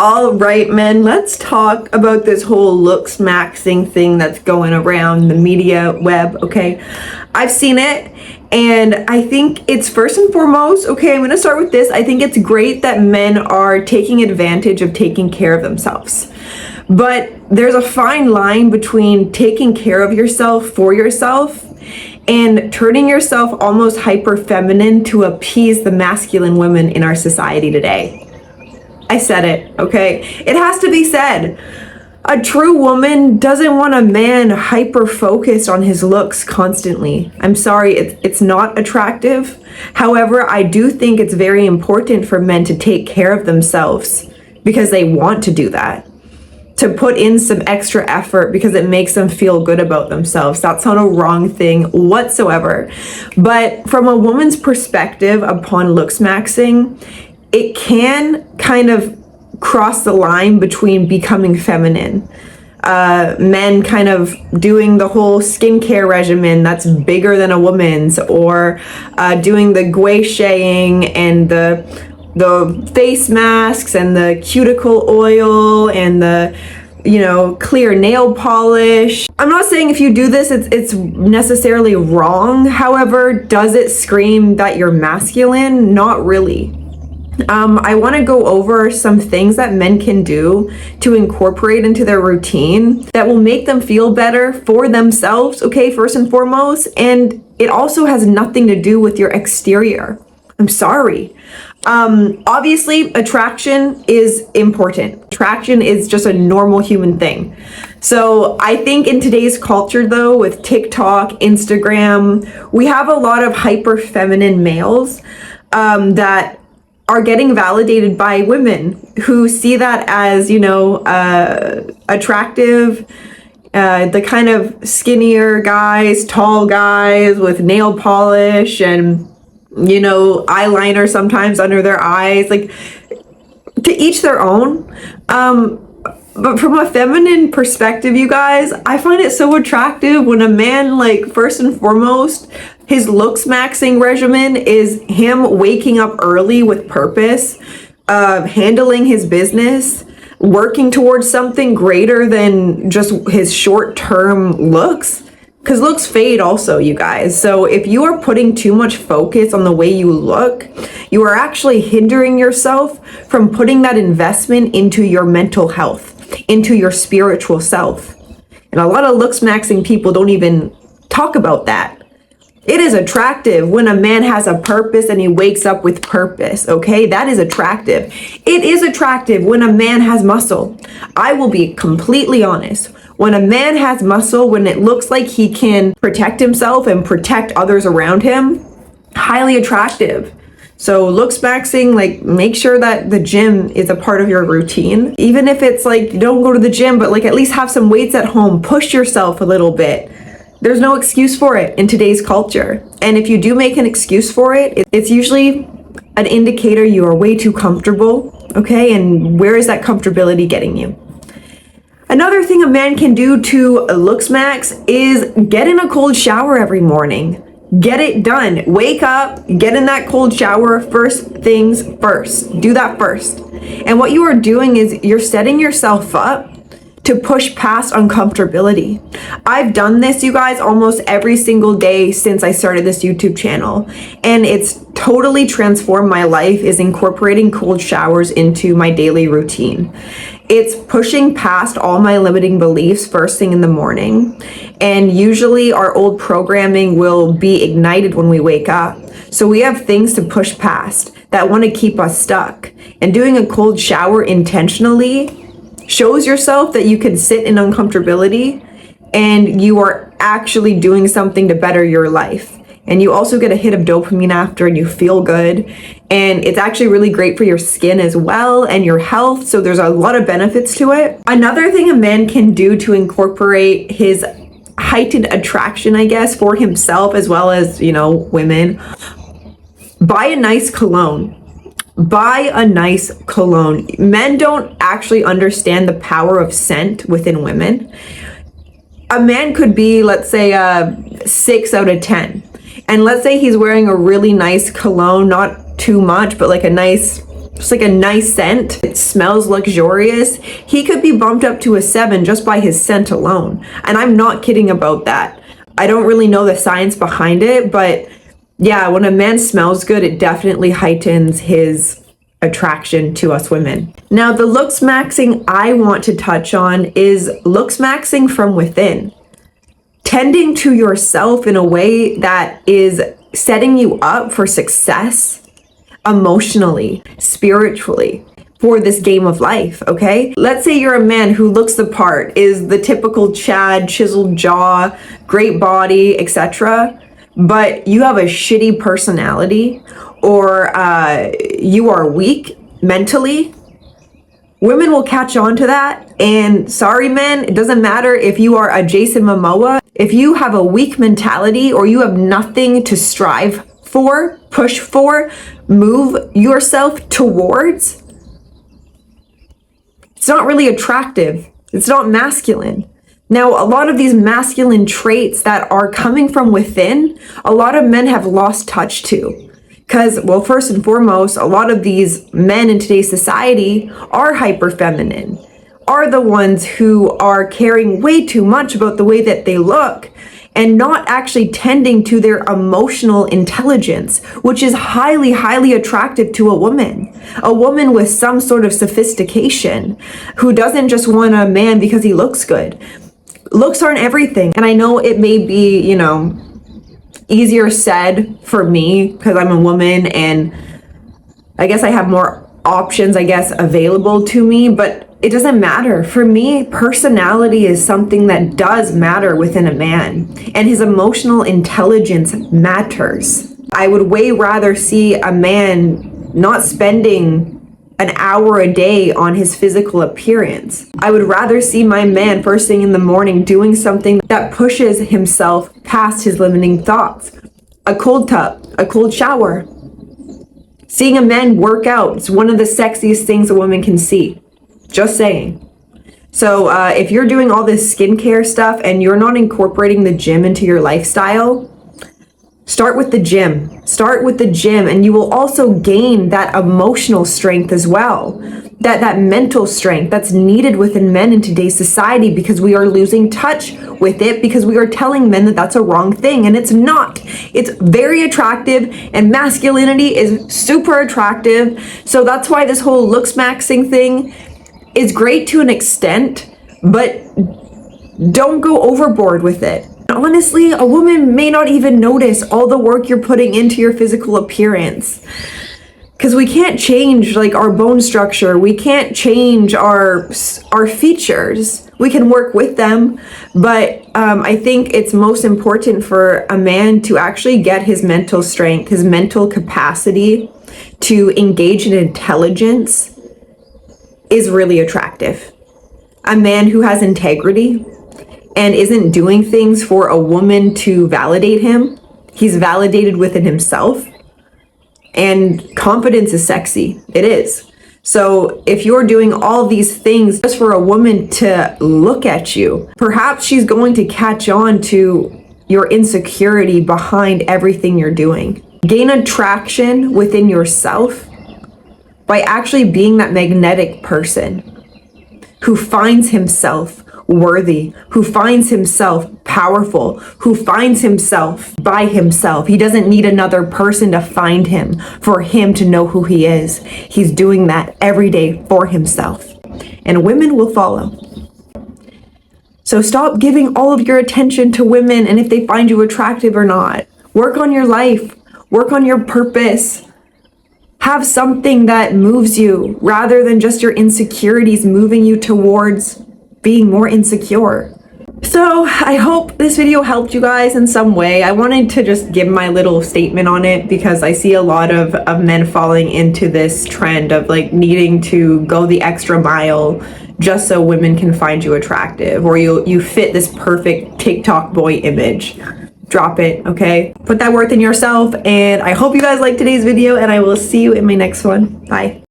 All right, men, let's talk about this whole looks maxing thing that's going around the media web, okay? I've seen it, and I think it's first and foremost, okay, I'm gonna start with this. I think it's great that men are taking advantage of taking care of themselves. But there's a fine line between taking care of yourself for yourself and turning yourself almost hyper feminine to appease the masculine women in our society today. I said it, okay? It has to be said. A true woman doesn't want a man hyper focused on his looks constantly. I'm sorry, it's not attractive. However, I do think it's very important for men to take care of themselves because they want to do that. To put in some extra effort because it makes them feel good about themselves. That's not a wrong thing whatsoever. But from a woman's perspective upon looks maxing, it can kind of cross the line between becoming feminine. Men kind of doing the whole skincare regimen that's bigger than a woman's, or doing the gui shaying and the face masks and the cuticle oil and the clear nail polish. I'm not saying if you do this it's necessarily wrong. However, does it scream that you're masculine? Not really. I want to go over some things that men can do to incorporate into their routine that will make them feel better for themselves, okay, first and foremost. And it also has nothing to do with your exterior. I'm sorry. Obviously, attraction is important. Attraction is just a normal human thing. So I think in today's culture, though, with TikTok, Instagram, we have a lot of hyper feminine males that are getting validated by women who see that as, attractive. The kind of skinnier guys, tall guys with nail polish and, eyeliner sometimes under their eyes, like, to each their own. But from a feminine perspective, you guys, I find it so attractive when a man, like, first and foremost, his looks maxing regimen is him waking up early with purpose, handling his business, working towards something greater than just his short-term looks. Because looks fade also, you guys. So if you are putting too much focus on the way you look, you are actually hindering yourself from putting that investment into your mental health, into your spiritual self. And a lot of looks maxing people don't even talk about that. It is attractive when a man has a purpose and he wakes up with purpose, okay? That is attractive. It is attractive when a man has muscle. I will be completely honest. When a man has muscle, when it looks like he can protect himself and protect others around him, highly attractive. So looks maxing, like, make sure that the gym is a part of your routine. Even if it's like, you don't go to the gym, but like at least have some weights at home, push yourself a little bit. There's no excuse for it in today's culture. And if you do make an excuse for it, it's usually an indicator you are way too comfortable, okay? And where is that comfortability getting you? Another thing a man can do to looks max is get in a cold shower every morning. Get it done. Wake up, get in that cold shower, first things first. Do that first. And what you are doing is you're setting yourself up to push past uncomfortability. I've done this, you guys, almost every single day since I started this YouTube channel, and it's totally transformed my life, is incorporating cold showers into my daily routine. It's pushing past all my limiting beliefs first thing in the morning, and usually our old programming will be ignited when we wake up. So we have things to push past that want to keep us stuck, and doing a cold shower intentionally shows yourself that you can sit in uncomfortability and you are actually doing something to better your life. And you also get a hit of dopamine after and you feel good. And it's actually really great for your skin as well and your health. So there's a lot of benefits to it. Another thing a man can do to incorporate his heightened attraction, I guess, for himself as well as, women, buy a nice cologne. Buy a nice cologne. Men don't actually understand the power of scent within women. A man could be, let's say, 6 out of 10. And let's say he's wearing a really nice cologne, not too much, but like a nice just like a nice scent, it smells luxurious, he could be bumped up to a 7 just by his scent alone. And I'm not kidding about that. I don't really know the science behind it, but yeah, when a man smells good, it definitely heightens his attraction to us women. Now, the looks maxing I want to touch on is looks maxing from within. Tending to yourself in a way that is setting you up for success emotionally, spiritually, for this game of life, okay? Let's say you're a man who looks the part, is the typical Chad, chiseled jaw, great body, etc., but you have a shitty personality, or you are weak mentally. Women will catch on to that, and sorry men, it doesn't matter if you are a Jason Momoa. If you have a weak mentality or you have nothing to strive for, push for, move yourself towards, it's not really attractive. It's not masculine. Now, a lot of these masculine traits that are coming from within, a lot of men have lost touch to. Because, well, first and foremost, a lot of these men in today's society are hyper feminine, are the ones who are caring way too much about the way that they look and not actually tending to their emotional intelligence, which is highly, highly attractive to a woman. A woman with some sort of sophistication who doesn't just want a man because he looks good. Looks aren't everything. And I know it may be, you know, easier said for me because I'm a woman and I guess I have more options, I guess, available to me, but it doesn't matter. For me, personality is something that does matter within a man, and his emotional intelligence matters. I would way rather see a man not spending an hour a day on his physical appearance. I would rather see my man first thing in the morning doing something that pushes himself past his limiting thoughts. A cold tub, a cold shower. Seeing a man work out is one of the sexiest things a woman can see. Just saying. So if you're doing all this skincare stuff and you're not incorporating the gym into your lifestyle, start with the gym. Start with the gym, and you will also gain that emotional strength as well. That mental strength that's needed within men in today's society, because we are losing touch with it, because we are telling men that that's a wrong thing, and it's not. It's very attractive, and masculinity is super attractive. So that's why this whole looks maxing thing is great to an extent, but don't go overboard with it. Honestly, a woman may not even notice all the work you're putting into your physical appearance, because we can't change like our bone structure. We can't change our features. We can work with them, but I think it's most important for a man to actually get his mental strength, his mental capacity to engage in intelligence is really attractive. A man who has integrity and isn't doing things for a woman to validate him. He's validated within himself. And confidence is sexy. It is. So if you're doing all these things just for a woman to look at you, perhaps she's going to catch on to your insecurity behind everything you're doing. Gain attraction within yourself by actually being that magnetic person who finds himself worthy, who finds himself powerful, who finds himself by himself. He doesn't need another person to find him for him to know who he is. He's doing that every day for himself, and women will follow. So stop giving all of your attention to women and if they find you attractive or not. Work on your life, work on your purpose. Have something that moves you rather than just your insecurities moving you towards being more insecure. So I hope this video helped you guys in some way. I wanted to just give my little statement on it because I see a lot of men falling into this trend of like needing to go the extra mile just so women can find you attractive, or you fit this perfect TikTok boy image. Drop it, okay? Put that worth in yourself, and I hope you guys liked today's video, and I will see you in my next one. Bye.